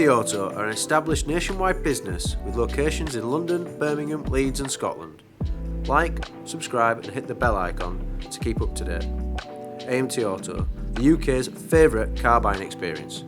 AMT Auto are an established nationwide business with locations in London, Birmingham, Leeds and Scotland. Like, subscribe and hit the bell icon to keep up to date. AMT Auto, the UK's favourite car buying experience.